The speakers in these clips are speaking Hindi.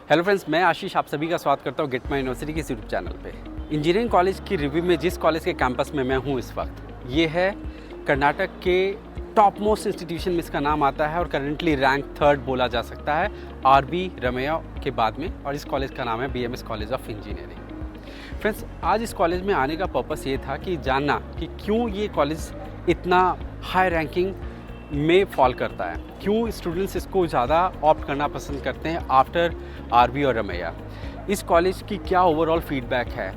हेलो फ्रेंड्स, मैं आशीष आप सभी का स्वागत करता हूँ गेट माई यूनिवर्सिटी के यूट्यूब चैनल पे। इंजीनियरिंग कॉलेज की रिव्यू में जिस कॉलेज के कैंपस में मैं हूँ इस वक्त, ये है कर्नाटक के टॉप मोस्ट इंस्टीट्यूशन में इसका नाम आता है और करेंटली रैंक 3rd बोला जा सकता है आर.बी. रमैया के बाद में। और इस कॉलेज का नाम है BMS college of engineering. Friends, आज इस कॉलेज में आने का पर्पस ये था कि जानना कि क्यों ये कॉलेज इतना हाई रैंकिंग में फॉल करता है, क्यों स्टूडेंट्स इसको ज़्यादा ऑप्ट करना पसंद करते हैं आफ्टर आर.बी. और रमैया। इस कॉलेज की क्या ओवरऑल फीडबैक है।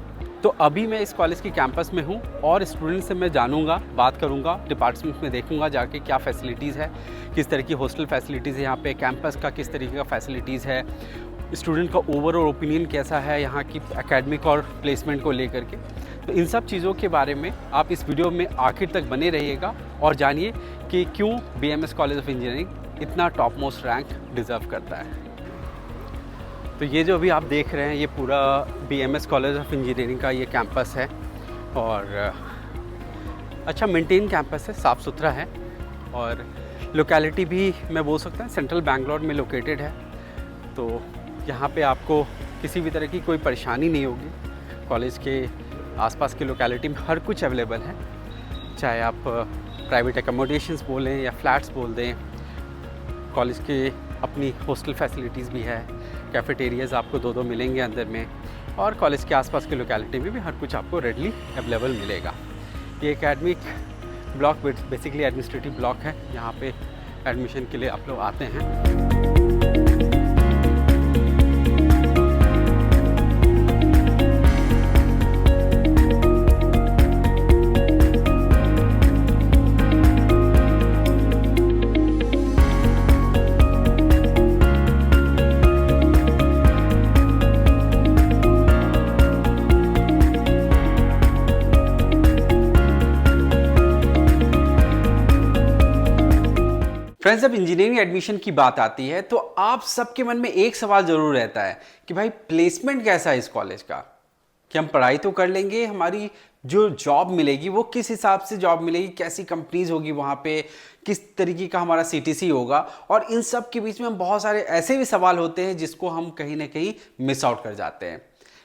तो अभी मैं इस कॉलेज की कैंपस में हूँ और स्टूडेंट से मैं जानूंगा, बात करूंगा, डिपार्टमेंट में देखूंगा जाके क्या फैसिलिटीज़ है, किस तरह की हॉस्टल फैसिलिटीज़ है यहाँ पे, कैंपस का किस तरीके का फैसिलिटीज़ है, स्टूडेंट का ओवरऑल ओपिनियन कैसा है यहाँ की एकेडमिक और प्लेसमेंट को लेकर के। तो इन सब चीज़ों के बारे में आप इस वीडियो में आखिर तक बने रहिएगा और जानिए कि क्यों BMS कॉलेज ऑफ इंजीनियरिंग इतना टॉप मोस्ट रैंक डिज़र्व करता है। तो ये जो अभी आप देख रहे हैं ये पूरा BMS कॉलेज ऑफ इंजीनियरिंग का ये कैंपस है और अच्छा मेंटेन कैंपस है, साफ़ सुथरा है और लोकेलिटी भी मैं बोल सकता हूँ सेंट्रल बैंगलोर में लोकेटेड है। तो यहाँ पे आपको किसी भी तरह की कोई परेशानी नहीं होगी। कॉलेज के आसपास की लोकेलिटी में हर कुछ अवेलेबल है, चाहे आप प्राइवेट एकोमोडेशंस बोलें या फ्लैट्स बोल दें। कॉलेज के अपनी हॉस्टल फैसिलिटीज़ भी है, कैफेटेरियाज़ आपको दो मिलेंगे अंदर में और कॉलेज के आसपास की लोकेलिटी में भी हर कुछ आपको रेडली अवेलेबल मिलेगा। ये academic block basically administrative block है, यहाँ पे एडमिशन के लिए आप लोग आते हैं। फ्रेंड्स, जब इंजीनियरिंग एडमिशन की बात आती है तो आप सबके मन में एक सवाल जरूर रहता है कि भाई प्लेसमेंट कैसा है इस कॉलेज का, कि हम पढ़ाई तो कर लेंगे, हमारी जो जॉब मिलेगी वो किस हिसाब से जॉब मिलेगी, कैसी कंपनीज होगी वहाँ पे, किस तरीके का हमारा CTC होगा। और इन सब के बीच में बहुत सारे ऐसे भी सवाल होते हैं जिसको हम कहीं ना कहीं मिस आउट कर जाते हैं।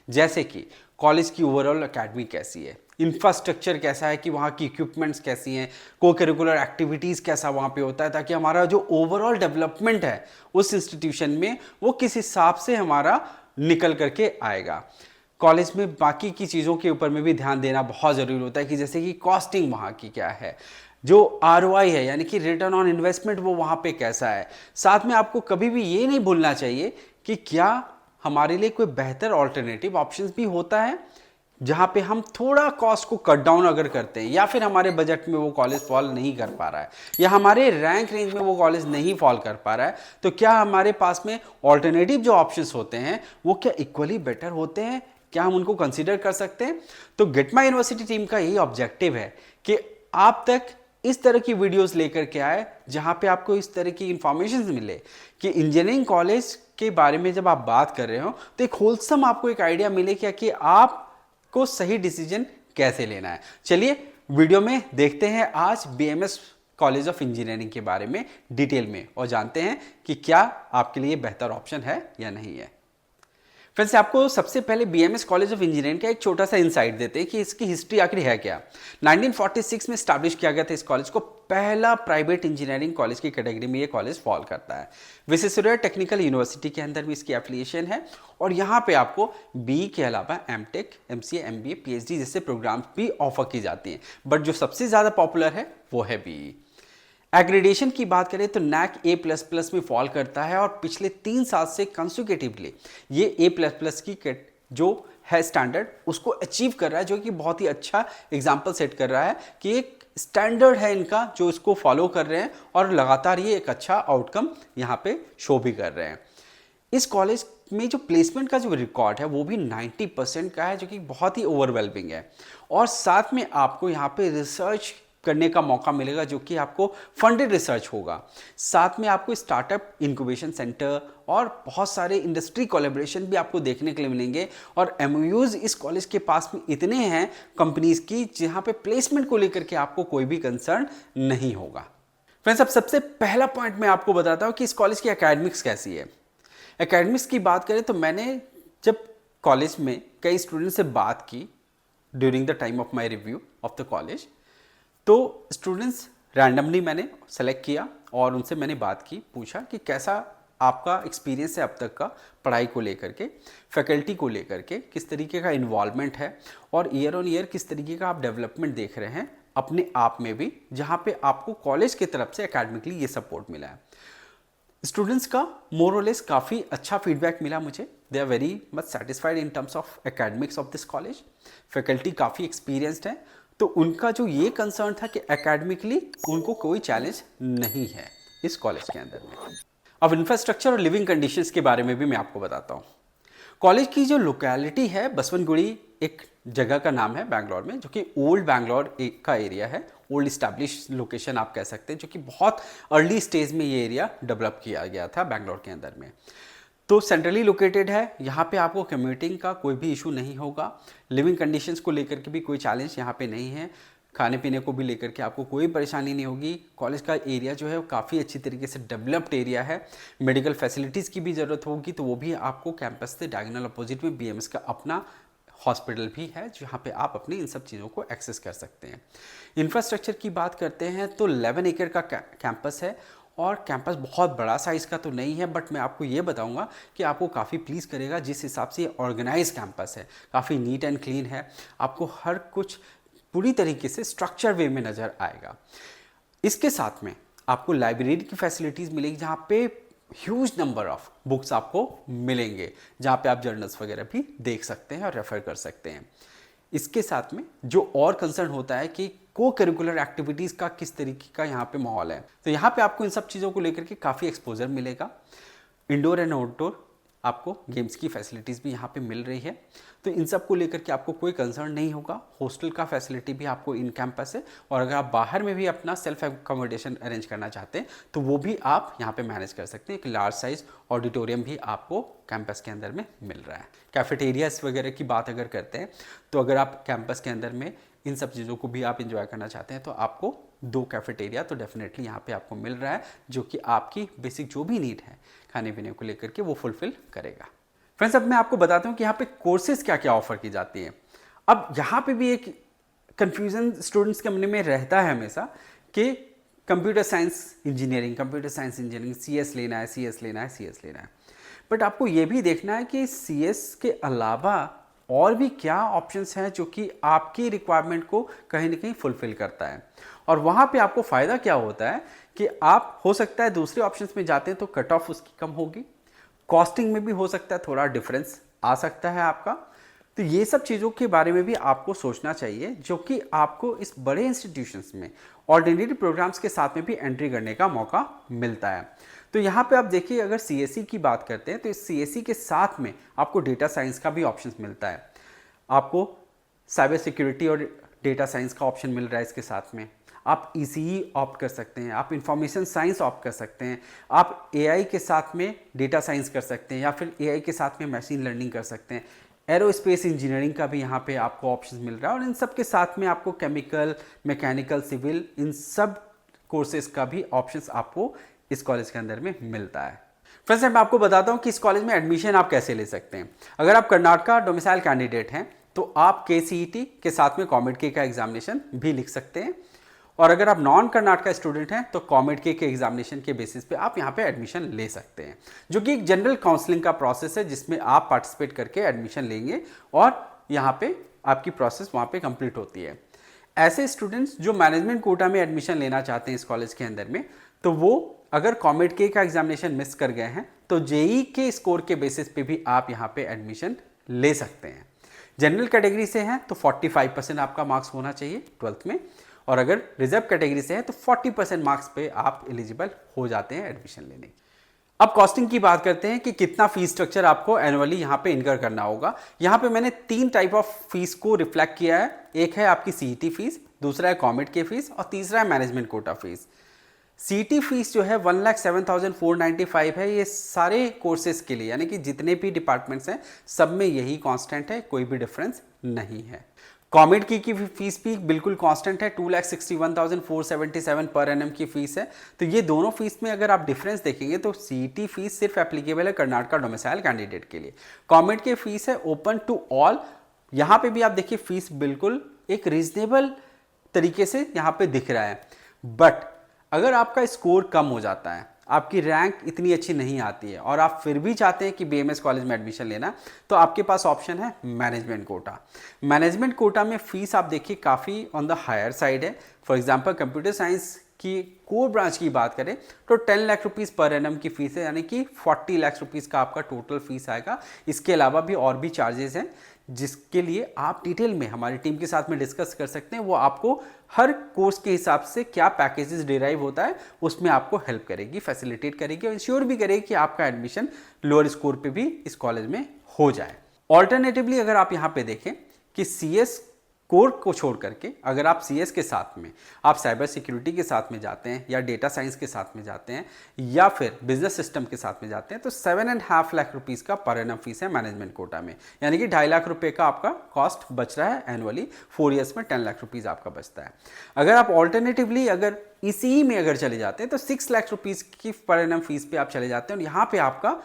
जैसे कि कॉलेज की ओवरऑल एकेडमी कैसी है, इंफ्रास्ट्रक्चर कैसा है कि वहाँ की इक्विपमेंट्स कैसी हैं, को करिकुलर एक्टिविटीज़ कैसा वहाँ पे होता है, ताकि हमारा जो ओवरऑल डेवलपमेंट है उस इंस्टीट्यूशन में वो किस हिसाब से हमारा निकल करके आएगा। कॉलेज में बाकी की चीज़ों के ऊपर में भी ध्यान देना बहुत ज़रूरी होता है कि जैसे कि कॉस्टिंग वहाँ की क्या है, जो ROI है यानी कि रिटर्न ऑन इन्वेस्टमेंट वो वहाँ पे कैसा है। साथ में आपको कभी भी ये नहीं भूलना चाहिए कि क्या हमारे लिए कोई बेहतर ऑल्टरनेटिव ऑप्शंस भी होता है जहाँ पे हम थोड़ा कॉस्ट को कट डाउन अगर करते हैं, या फिर हमारे बजट में वो कॉलेज फॉल नहीं कर पा रहा है या हमारे रैंक रेंज में वो कॉलेज नहीं फॉल कर पा रहा है, तो क्या हमारे पास में ऑल्टरनेटिव जो ऑप्शंस होते हैं वो क्या इक्वली बेटर होते हैं, क्या हम उनको कंसीडर कर सकते हैं। तो गेट माई यूनिवर्सिटी टीम का यही ऑब्जेक्टिव है कि आप तक इस तरह की वीडियोस लेकर के आए जहां पे आपको इस तरह की इंफॉर्मेशन मिले कि इंजीनियरिंग कॉलेज के बारे में जब आप बात कर रहे हो तो एक होलसम आपको एक आइडिया मिले क्या कि आप को सही डिसीजन कैसे लेना है। चलिए वीडियो में देखते हैं आज BMS कॉलेज ऑफ इंजीनियरिंग के बारे में डिटेल में और जानते हैं कि क्या आपके लिए बेहतर ऑप्शन है या नहीं है। फ्रेंड्स, आपको सबसे पहले BMS कॉलेज ऑफ इंजीनियरिंग का एक छोटा सा इंसाइट देते हैं कि इसकी हिस्ट्री आखिर है क्या। 1946 में स्टैब्लिश किया गया था इस कॉलेज को, पहला प्राइवेट इंजीनियरिंग कॉलेज की कैटेगरी में ये कॉलेज फॉल करता है। विश्वेश्वरैया टेक्निकल यूनिवर्सिटी के अंदर भी इसकी एफिलिएशन है और यहाँ पे आपको BE के अलावा MTech, MCA, MBA, PhD जैसे प्रोग्राम्स भी ऑफर की जाती हैं, बट जो सबसे ज़्यादा पॉपुलर है वो है BE। एग्रेडेशन की बात करें तो NAC A++ में फॉल करता है और पिछले 3 साल से कंसेक्यूटिवली ये A++ की जो है स्टैंडर्ड उसको अचीव कर रहा है, जो कि बहुत ही अच्छा एग्जाम्पल सेट कर रहा है कि एक स्टैंडर्ड है इनका जो इसको फॉलो कर रहे हैं और लगातार ये एक अच्छा आउटकम यहाँ पे शो भी कर रहे हैं। इस कॉलेज में जो प्लेसमेंट का जो रिकॉर्ड है वो भी 90% का है, जो कि बहुत ही ओवरवेलमिंग है। और साथ में आपको यहाँ पे रिसर्च करने का मौका मिलेगा जो कि आपको फंडेड रिसर्च होगा। साथ में आपको स्टार्टअप इंक्यूबेशन सेंटर और बहुत सारे इंडस्ट्री कोलैबोरेशन भी आपको देखने के लिए मिलेंगे। और MOUs इस कॉलेज के पास में इतने हैं कंपनीज की जहां पे प्लेसमेंट को लेकर के आपको कोई भी कंसर्न नहीं होगा। फ्रेंड्स, अब सबसे पहला पॉइंट मैं आपको बताता हूं कि इस कॉलेज की एकेडमिक्स कैसी है। एकेडमिक्स की बात करें तो मैंने जब कॉलेज में कई स्टूडेंट से बात की during the time of my review of the college, तो स्टूडेंट्स रैंडमली मैंने सेलेक्ट किया और उनसे मैंने बात की, पूछा कि कैसा आपका एक्सपीरियंस है अब तक का पढ़ाई को लेकर के, फैकल्टी को लेकर के, किस तरीके का इन्वॉल्वमेंट है और ईयर ऑन ईयर किस तरीके का आप डेवलपमेंट देख रहे हैं अपने आप में भी, जहाँ पे आपको कॉलेज की तरफ से एकेडमिकली ये सपोर्ट मिला है। स्टूडेंट्स का मोर और लेस काफ़ी अच्छा फीडबैक मिला मुझे। They are very much satisfied in terms of academics of this college. Faculty काफ़ी एक्सपीरियंस्ड है, तो उनका जो ये कंसर्न था कि एकेडमिकली उनको कोई चैलेंज नहीं है इस कॉलेज के अंदर में। अब इंफ्रास्ट्रक्चर और लिविंग कंडीशंस के बारे में भी मैं आपको बताता हूँ। कॉलेज की जो लोकेलिटी है, बसवनगुड़ी एक जगह का नाम है बैंगलोर में, जो कि ओल्ड बैंगलोर का एरिया है, ओल्ड इस्टेब्लिश लोकेशन आप कह सकते हैं, जो कि बहुत अर्ली स्टेज में ये एरिया डेवलप किया गया था बैंगलोर के अंदर में। तो सेंट्रली लोकेटेड है, यहाँ पे आपको कम्यूटिंग का कोई भी इशू नहीं होगा। लिविंग कंडीशंस को लेकर के भी कोई चैलेंज यहाँ पे नहीं है। खाने पीने को भी लेकर के आपको कोई परेशानी नहीं होगी। कॉलेज का एरिया जो है वो काफ़ी अच्छी तरीके से डेवलप्ड एरिया है। मेडिकल फैसिलिटीज़ की भी ज़रूरत होगी तो वो भी आपको कैंपस से डायगोनल अपोजिट में बीएमएस का अपना हॉस्पिटल भी है, जहाँ पे आप अपनी इन सब चीज़ों को एक्सेस कर सकते हैं। इंफ्रास्ट्रक्चर की बात करते हैं तो 11 एकड़ का कैंपस है और कैंपस बहुत बड़ा साइज़ का तो नहीं है, बट मैं आपको ये बताऊंगा कि आपको काफ़ी प्लीज़ करेगा जिस हिसाब से ये ऑर्गेनाइज कैंपस है। काफ़ी नीट एंड क्लीन है, आपको हर कुछ पूरी तरीके से स्ट्रक्चर वे में नज़र आएगा। इसके साथ में आपको लाइब्रेरी की फैसिलिटीज़ मिलेगी, जहाँ पे ह्यूज नंबर ऑफ बुक्स आपको मिलेंगे, जहाँ पे आप जर्नल्स वगैरह भी देख सकते हैं और रेफ़र कर सकते हैं। इसके साथ में जो और कंसर्न होता है कि को करिकुलर एक्टिविटीज़ का किस तरीके का यहाँ पे माहौल है, तो यहाँ पे आपको इन सब चीज़ों को लेकर के काफ़ी एक्सपोजर मिलेगा। इंडोर एंड आउटडोर आपको गेम्स की फैसिलिटीज़ भी यहाँ पे मिल रही है, तो इन सब को लेकर के आपको कोई कंसर्न नहीं होगा। हॉस्टल का फैसिलिटी भी आपको इन कैंपस है, और अगर आप बाहर में भी अपना सेल्फ अकोमोडेशन अरेंज करना चाहते हैं तो वो भी आप यहाँ पे मैनेज कर सकते हैं। एक लार्ज साइज ऑडिटोरियम भी आपको कैंपस के अंदर में मिल रहा है। कैफेटेरियाज वगैरह की बात अगर करते हैं तो अगर आप कैंपस के अंदर में इन सब चीज़ों को भी आप इंजॉय करना चाहते हैं तो आपको 2 कैफेटेरिया तो डेफिनेटली यहाँ पे आपको मिल रहा है, जो कि आपकी बेसिक जो भी नीड है खाने पीने को लेकर के वो फुलफिल करेगा। फ्रेंड्स, अब मैं आपको बताता हूँ कि यहाँ पे कोर्सेज क्या क्या ऑफर की जाती हैं। अब यहाँ पे भी एक कन्फ्यूज़न स्टूडेंट्स के मन में रहता है हमेशा कि कंप्यूटर साइंस इंजीनियरिंग CS लेना है, CS लेना है, CS लेना है। बट आपको ये भी देखना है कि CS के अलावा और भी क्या ऑप्शंस हैं जो कि आपकी रिक्वायरमेंट को कहीं ना कहीं फुलफिल करता है। और वहाँ पे आपको फ़ायदा क्या होता है कि आप हो सकता है दूसरे ऑप्शंस में जाते हैं तो कट ऑफ उसकी कम होगी, कॉस्टिंग में भी हो सकता है थोड़ा डिफरेंस आ सकता है आपका। तो ये सब चीज़ों के बारे में भी आपको सोचना चाहिए, जो कि आपको इस बड़े इंस्टीट्यूशंस में ऑर्डिनरी प्रोग्राम्स के साथ में भी एंट्री करने का मौका मिलता है। तो यहाँ पे आप देखिए, अगर CSE की बात करते हैं तो इस CSE के साथ में आपको डेटा साइंस का भी ऑप्शन मिलता है, आपको साइबर सिक्योरिटी और डेटा साइंस का ऑप्शन मिल रहा है इसके साथ में। आप ECE ऑप्ट कर सकते हैं, आप इंफॉर्मेशन साइंस ऑप्ट कर सकते हैं, आप AI के साथ में डेटा साइंस कर सकते हैं, या फिर AI के साथ में मशीन लर्निंग कर सकते हैं। एरोस्पेस इंजीनियरिंग का भी यहाँ पे आपको ऑप्शन मिल रहा है, और इन सब के साथ में आपको केमिकल, मैकेनिकल, सिविल, इन सब कोर्सेज का भी ऑप्शंस आपको इस कॉलेज के अंदर में मिलता है। फ्रेंड्स, मैं आपको बताता हूँ कि इस कॉलेज में एडमिशन आप कैसे ले सकते हैं। अगर आप कर्नाटका डोमिसाइल कैंडिडेट हैं तो आप KCET के साथ में COMEDK का एग्जामिनेशन भी लिख सकते हैं, और अगर आप नॉन कर्नाटका स्टूडेंट हैं तो COMEDK के एग्जामिनेशन के बेसिस पे आप यहाँ पे एडमिशन ले सकते हैं, जो कि एक जनरल काउंसलिंग का प्रोसेस है जिसमें आप पार्टिसिपेट करके एडमिशन लेंगे और यहाँ पे आपकी प्रोसेस वहाँ पे कंप्लीट होती है। ऐसे स्टूडेंट्स जो मैनेजमेंट कोटा में एडमिशन लेना चाहते हैं इस कॉलेज के अंदर में, तो वो अगर COMEDK का एग्जामिनेशन मिस कर गए हैं तो JEE के स्कोर के बेसिस पे भी आप यहाँ पे एडमिशन ले सकते हैं। जनरल कैटेगरी से हैं तो 45% आपका मार्क्स होना चाहिए 12th में, और अगर रिजर्व कैटेगरी से है तो 40% मार्क्स पे आप एलिजिबल हो जाते हैं एडमिशन लेने। अब कॉस्टिंग की बात करते हैं कि कितना फीस स्ट्रक्चर आपको एनुअली यहाँ पे इनकर करना होगा। यहाँ पे मैंने 3 टाइप ऑफ फीस को रिफ्लेक्ट किया है। एक है आपकी CET फीस, दूसरा है COMEDK फीस, और तीसरा है management quota fees. CET fees जो है 1,07,495 है, ये सारे कोर्सेज के लिए, यानी कि जितने भी डिपार्टमेंट्स हैं सब में यही कांस्टेंट है, कोई भी डिफरेंस नहीं है। कॉमेड की फीस भी बिल्कुल कांस्टेंट है, 2,61,477 पर एनम की फीस है। तो ये दोनों फीस में अगर आप डिफरेंस देखेंगे तो सीईटी फीस सिर्फ एप्लीकेबल है कर्नाटका डोमिसाइल कैंडिडेट के लिए। कॉमेड की फीस है ओपन टू ऑल। यहाँ पे भी आप देखिए फीस बिल्कुल एक रीजनेबल तरीके से यहाँ पे दिख रहा है। बट अगर आपका स्कोर कम हो जाता है, आपकी रैंक इतनी अच्छी नहीं आती है और आप फिर भी चाहते हैं कि बीएमएस कॉलेज में एडमिशन लेना, तो आपके पास ऑप्शन है मैनेजमेंट कोटा। मैनेजमेंट कोटा में फीस आप देखिए काफ़ी ऑन द हायर साइड है। फॉर एग्जांपल कंप्यूटर साइंस की कोर ब्रांच की बात करें तो 10 लाख रुपीज़ पर एनम की फीस है, यानी कि 40 लाख रुपीज़ का आपका टोटल फीस आएगा। इसके अलावा भी और भी चार्जेस हैं जिसके लिए आप डिटेल में हमारी टीम के साथ में डिस्कस कर सकते हैं। वो आपको हर कोर्स के हिसाब से क्या पैकेजेस डिराइव होता है उसमें आपको हेल्प करेगी, फैसिलिटेट करेगी और इंश्योर भी करेगी कि आपका एडमिशन लोअर स्कोर पे भी इस कॉलेज में हो जाए। ऑल्टरनेटिवली अगर आप यहाँ पे देखें कि सीएस कोर को छोड़ करके अगर आप सीएस के साथ में आप साइबर सिक्योरिटी के साथ में जाते हैं या डेटा साइंस के साथ में जाते हैं या फिर बिजनेस सिस्टम के साथ में जाते हैं तो 7.5 लाख रुपीज़ का पर एनम फीस है मैनेजमेंट कोटा में, यानी कि 2.5 लाख रुपए का आपका कॉस्ट बच रहा है एनुअली। 4 ईयर्स में 10 लाख रुपीज़ आपका बचता है। अगर आप ऑल्टरनेटिवली अगर इसी में अगर चले जाते हैं तो 6 लाख रुपीज़ की पर एनम फीस पे आप चले जाते हैं और यहाँ पे आपका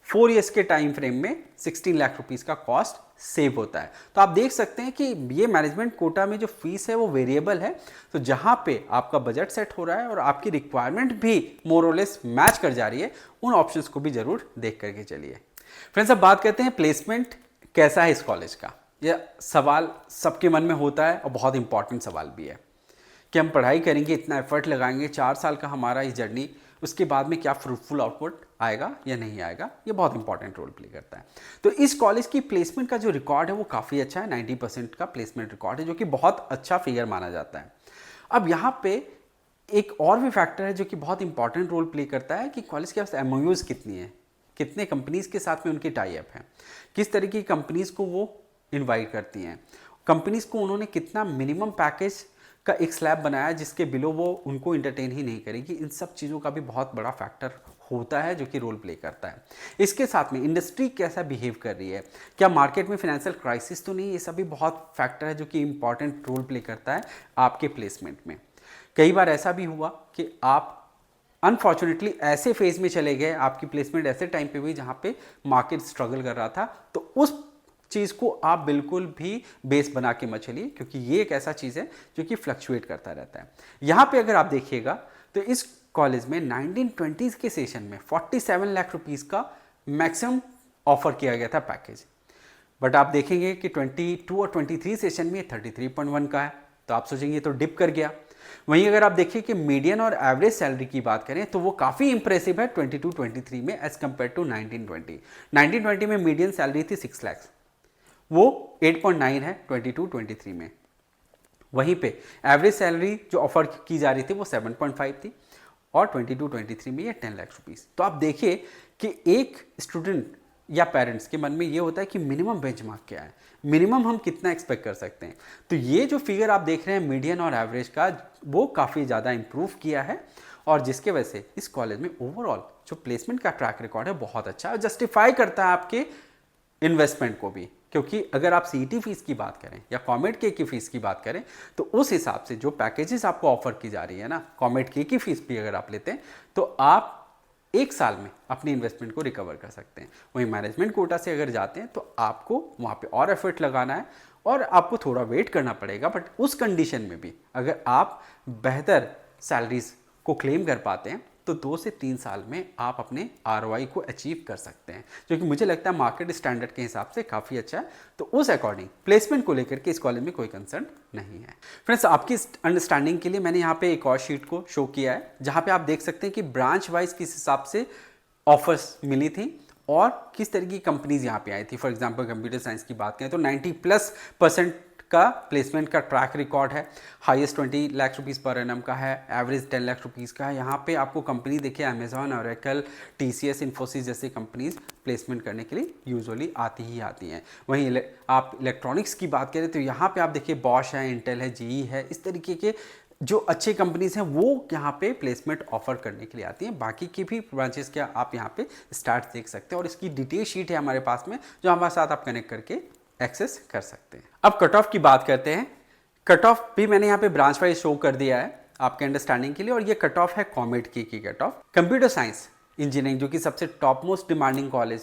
4 ईयर्स के टाइम फ्रेम में 16 लाख रुपीज़ का कॉस्ट सेव होता है। तो आप देख सकते हैं कि ये मैनेजमेंट कोटा में जो फीस है वो वेरिएबल है। तो जहाँ पे आपका बजट सेट हो रहा है और आपकी रिक्वायरमेंट भी मोर और लेस मैच कर जा रही है, उन ऑप्शंस को भी जरूर देख करके चलिए। फ्रेंड्स, अब बात करते हैं प्लेसमेंट कैसा है इस कॉलेज का। यह सवाल सबके मन में होता है और बहुत इंपॉर्टेंट सवाल भी है कि हम पढ़ाई करेंगे, इतना एफर्ट लगाएंगे, 4 साल का हमारा इस जर्नी, उसके बाद में क्या फ्रूटफुल आउटपुट आएगा या नहीं आएगा, ये बहुत इंपॉर्टेंट रोल प्ले करता है। तो इस कॉलेज की प्लेसमेंट का जो रिकॉर्ड है वो काफ़ी अच्छा है, 90% का प्लेसमेंट रिकॉर्ड है जो कि बहुत अच्छा फिगर माना जाता है। अब यहाँ पे एक और भी फैक्टर है जो कि बहुत इंपॉर्टेंट रोल प्ले करता है कि कॉलेज के पास एमओयूज कितनी है, कितने कंपनीज के साथ में उनकी टाई अप है, किस तरीके की कंपनीज को वो इन्वाइट करती हैं, कंपनीज को उन्होंने कितना मिनिमम पैकेज का एक स्लैब बनाया जिसके बिलो वो उनको इंटरटेन ही नहीं करेगी। इन सब चीज़ों का भी बहुत बड़ा फैक्टर होता है जो कि रोल प्ले करता है। इसके साथ में इंडस्ट्री कैसा बिहेव कर रही है, क्या मार्केट में फाइनेंशियल क्राइसिस तो नहीं, ये सभी बहुत फैक्टर है जो कि इंपॉर्टेंट रोल प्ले करता है आपके प्लेसमेंट में। कई बार ऐसा भी हुआ कि आप अनफॉर्चुनेटली ऐसे फेज में चले गए, आपकी प्लेसमेंट ऐसे टाइम पे हुई जहाँ पे मार्केट स्ट्रगल कर रहा था, तो उस चीज़ को आप बिल्कुल भी बेस बना के मत चलिए क्योंकि ये एक ऐसा चीज़ है जो कि फ्लक्चुएट करता रहता है। यहाँ पे अगर आप देखिएगा तो इस कॉलेज में 1920s के सेशन में 47 लाख रुपीज़ का मैक्सिमम ऑफर किया गया था पैकेज। बट आप देखेंगे कि 22 और 23 सेशन में 33.1 का है, तो आप सोचेंगे तो डिप कर गया। वहीं अगर आप देखिए कि मीडियन और एवरेज सैलरी की बात करें तो वो काफ़ी इंप्रेसिव है 22-23 में एज कम्पेयर टू 1920। 1920 में मीडियन सैलरी थी 6 लाख, वो 8.9 है 22-23 में। वहीं पे एवरेज सैलरी जो ऑफर की जा रही थी वो 7.5 थी और 22-23 में ये 10 लाख रुपीज़। तो आप देखिए कि एक स्टूडेंट या पेरेंट्स के मन में ये होता है कि मिनिमम बेंचमार्क क्या है, मिनिमम हम कितना एक्सपेक्ट कर सकते हैं। तो ये जो फिगर आप देख रहे हैं मीडियन और एवरेज का, वो काफ़ी ज़्यादा इंप्रूव किया है और जिसके वजह से इस कॉलेज में ओवरऑल जो प्लेसमेंट का ट्रैक रिकॉर्ड है बहुत अच्छा है, जस्टिफाई करता है आपके इन्वेस्टमेंट को भी। क्योंकि अगर आप सीईटी फीस की बात करें या कॉमेड के की फीस की बात करें तो उस हिसाब से जो पैकेजेस आपको ऑफर की जा रही है ना, कॉमेड के की फीस भी अगर आप लेते हैं तो आप 1 साल में अपनी इन्वेस्टमेंट को रिकवर कर सकते हैं। वहीं मैनेजमेंट कोटा से अगर जाते हैं तो आपको वहाँ पे और एफर्ट लगाना है और आपको थोड़ा वेट करना पड़ेगा। बट उस कंडीशन में भी अगर आप बेहतर सैलरीज को क्लेम कर पाते हैं तो 2 से 3 साल में आप अपने ROI को अचीव कर सकते हैं, जो कि मुझे लगता है मार्केट स्टैंडर्ड के हिसाब से काफ़ी अच्छा है। तो उस अकॉर्डिंग प्लेसमेंट को लेकर के इस कॉलेज में कोई कंसर्न नहीं है। फ्रेंड्स, आपकी अंडरस्टैंडिंग के लिए मैंने यहाँ पे एक और शीट को शो किया है जहाँ पे आप देख सकते हैं कि ब्रांच वाइज किस हिसाब से ऑफर्स मिली थी और किस तरह की कंपनीज यहाँ पे आई थी। फॉर एग्जाम्पल कंप्यूटर साइंस की बात करें तो 90+% का प्लेसमेंट का ट्रैक रिकॉर्ड है, highest 20 lakh rupees per annum का है, एवरेज 10 लाख रुपीज़ का है। यहाँ पे आपको कंपनी देखिए अमेजॉन, ओरेकल, TCS, इन्फोसिस जैसी कंपनीज प्लेसमेंट करने के लिए यूजुअली आती ही आती हैं। वहीं आप इलेक्ट्रॉनिक्स की बात करें तो यहाँ पे आप देखिए बॉश है, इंटेल है, GE है, इस तरीके के जो अच्छे कंपनीज हैं वो यहाँ पे प्लेसमेंट ऑफर करने के लिए आती हैं। बाकी की भी ब्रांचेस के आप यहाँ पे स्टार्ट देख सकते हैं और इसकी डिटेल शीट है हमारे पास में जो हमारे साथ आप कनेक्ट करके एक्सेस कर सकते हैं। अब कट ऑफ की बात करते हैं। कट ऑफ भी मैंने यहाँ पे ब्रांच वाइज शो कर दिया है आपके अंडरस्टैंडिंग के लिए, और ये कट ऑफ है कॉमेट की cut off. Computer science engineering जो कि सबसे टॉप मोस्ट डिमांडिंग कॉलेज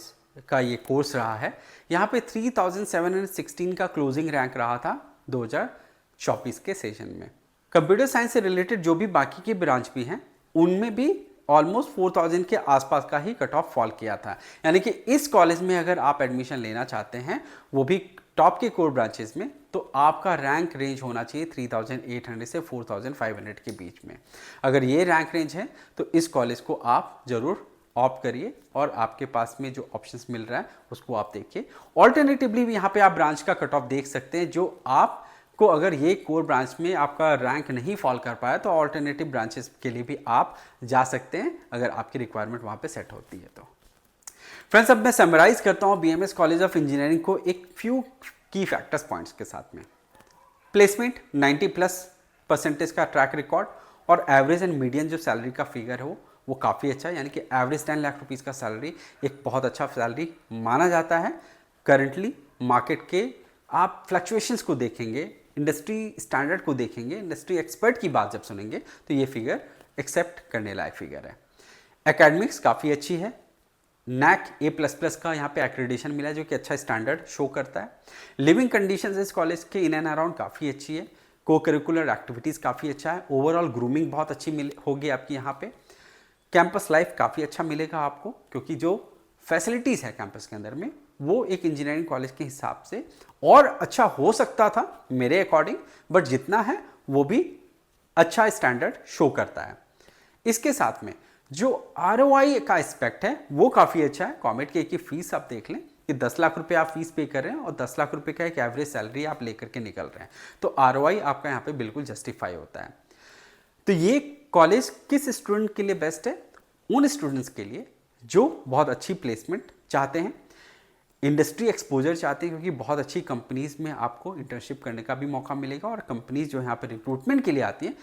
का ये कोर्स रहा है, यहाँ पे 3716 का क्लोजिंग रैंक रहा था 2024 के सेशन में। कंप्यूटर साइंस से रिलेटेड जो भी बाकी के ब्रांच भी हैं उनमें भी ऑलमोस्ट 4000 के आसपास का ही कट ऑफ फॉल किया था। यानी कि इस कॉलेज में अगर आप एडमिशन लेना चाहते हैं वो भी टॉप के कोर ब्रांचेस में, तो आपका रैंक रेंज होना चाहिए 3800 से 4500 के बीच में। अगर ये रैंक रेंज है तो इस कॉलेज को आप जरूर ऑप्ट करिए और आपके पास में जो ऑप्शंस मिल रहा है उसको आप देखिए। ऑल्टरनेटिवली भी यहाँ पे आप ब्रांच का कट ऑफ देख सकते हैं, जो आपको अगर ये कोर ब्रांच में आपका रैंक नहीं फॉल कर पाया तो ऑल्टरनेटिव ब्रांचेस के लिए भी आप जा सकते हैं अगर आपकी रिक्वायरमेंट वहाँ पे सेट होती है तो। फ्रेंड्स, अब मैं समराइज करता हूँ बीएमएस कॉलेज ऑफ इंजीनियरिंग को एक फ्यू की फैक्टर्स पॉइंट्स के साथ में। प्लेसमेंट 90+% का ट्रैक रिकॉर्ड, और एवरेज एंड मीडियन जो सैलरी का फिगर हो वो काफ़ी अच्छा है, यानी कि एवरेज 10 लाख रुपीज़ का सैलरी एक बहुत अच्छा सैलरी माना जाता है। करंटली मार्केट के आप फ्लक्चुएशंस को देखेंगे, इंडस्ट्री स्टैंडर्ड को देखेंगे, इंडस्ट्री एक्सपर्ट की बात जब सुनेंगे तो ये फिगर एक्सेप्ट करने लायक फिगर है। एकेडमिक्स काफ़ी अच्छी है, NAC A++ का यहाँ पे एक्रेडिशन मिला है जो कि अच्छा स्टैंडर्ड शो करता है। लिविंग कंडीशंस इस कॉलेज के इन एंड अराउंड काफ़ी अच्छी है, को करिकुलर एक्टिविटीज़ काफ़ी अच्छा है, ओवरऑल ग्रूमिंग बहुत अच्छी होगी आपकी यहाँ पे। कैंपस लाइफ काफ़ी अच्छा मिलेगा आपको, क्योंकि जो फैसिलिटीज़ है कैंपस के अंदर में वो एक इंजीनियरिंग कॉलेज के हिसाब से और अच्छा हो सकता था मेरे अकॉर्डिंग, बट जितना है वो भी अच्छा स्टैंडर्ड शो करता है। इसके साथ में जो ROI का एस्पेक्ट है वो काफ़ी अच्छा है। कॉमेट की फीस आप देख लें कि 10 लाख रुपए आप फीस पे कर रहे हैं और 10 लाख रुपए का एक एवरेज सैलरी आप लेकर के निकल रहे हैं, तो ROI आपका यहाँ पे बिल्कुल जस्टिफाई होता है। तो ये कॉलेज किस स्टूडेंट के लिए बेस्ट है? उन स्टूडेंट्स के लिए जो बहुत अच्छी प्लेसमेंट चाहते हैं, इंडस्ट्री एक्सपोजर चाहते हैं, क्योंकि बहुत अच्छी कंपनीज में आपको इंटर्नशिप करने का भी मौका मिलेगा, और कंपनीज जो यहाँ पर रिक्रूटमेंट के लिए आती हैं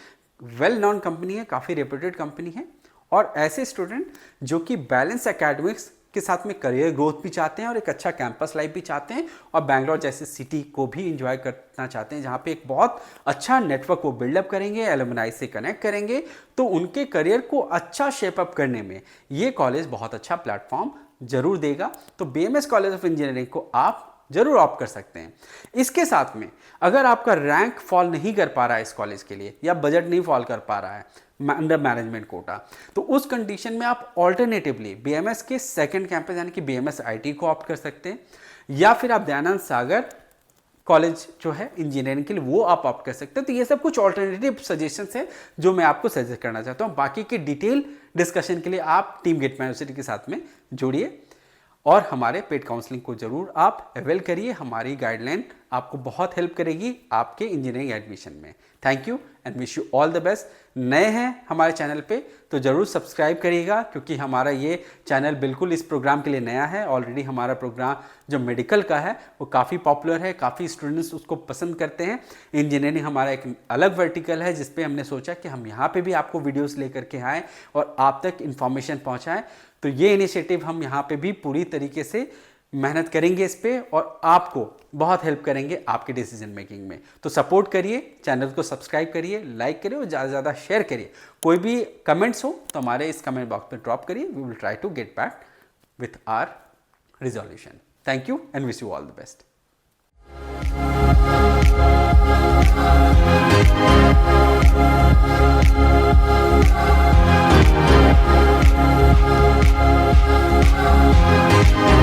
वेल नॉन कंपनी है, काफ़ी रेप्यूटेड कंपनी है। और ऐसे स्टूडेंट जो कि बैलेंस एकेडमिक्स के साथ में करियर ग्रोथ भी चाहते हैं और एक अच्छा कैंपस लाइफ भी चाहते हैं, और बैंगलोर जैसे सिटी को भी इंजॉय करना चाहते हैं जहाँ पे एक बहुत अच्छा नेटवर्क को बिल्डअप करेंगे, एलुमनाई से कनेक्ट करेंगे, तो उनके करियर को अच्छा शेपअप करने में ये कॉलेज बहुत अच्छा प्लेटफॉर्म जरूर देगा। तो बीएमएस कॉलेज ऑफ इंजीनियरिंग को आप जरूर ऑप्ट कर सकते हैं। इसके साथ में अगर आपका रैंक फॉल नहीं कर पा रहा है इस कॉलेज के लिए, या बजट नहीं फॉल कर पा रहा है अंडर मैनेजमेंट कोटा, तो उस कंडीशन में आप ऑल्टरनेटिवली बीएमएस के सेकंड कैंपस यानी कि बीएमएस आईटी को ऑप्ट कर सकते हैं, या फिर आप दयानंद सागर कॉलेज जो है इंजीनियरिंग के लिए वो आप ऑप्ट कर सकते हैं। तो ये सब कुछ ऑल्टरनेटिव सजेशंस है जो मैं आपको सजेस्ट करना चाहता हूँ। बाकी के डिटेल डिस्कशन के लिए आप टीम गेट यूनिवर्सिटी के साथ में जुड़िए और हमारे पेड काउंसलिंग को जरूर आप अवेल करिए। हमारी गाइडलाइन आपको बहुत हेल्प करेगी आपके इंजीनियरिंग एडमिशन में। Thank you and wish you all the best. नए हैं हमारे चैनल पे तो ज़रूर सब्सक्राइब करिएगा, क्योंकि हमारा ये चैनल बिल्कुल इस प्रोग्राम के लिए नया है। ऑलरेडी हमारा प्रोग्राम जो मेडिकल का है वो काफ़ी पॉपुलर है, काफ़ी स्टूडेंट्स उसको पसंद करते हैं। इंजीनियरिंग हमारा एक अलग वर्टिकल है जिस पे हमने सोचा कि हम यहाँ पे भी आपको वीडियोस लेकर के आएँ और आप तक इन्फॉर्मेशन पहुँचाएँ। तो ये इनिशिएटिव हम यहाँ पे भी पूरी तरीके से मेहनत करेंगे इस पे, और आपको बहुत हेल्प करेंगे आपके डिसीजन मेकिंग में। तो सपोर्ट करिए, चैनल को सब्सक्राइब करिए, लाइक करिए और ज़्यादा से ज़्यादा शेयर करिए। कोई भी कमेंट्स हो तो हमारे इस कमेंट बॉक्स में ड्रॉप करिए। We will try to get back with our resolution. Thank you and wish you all the best.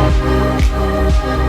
We'll be right back.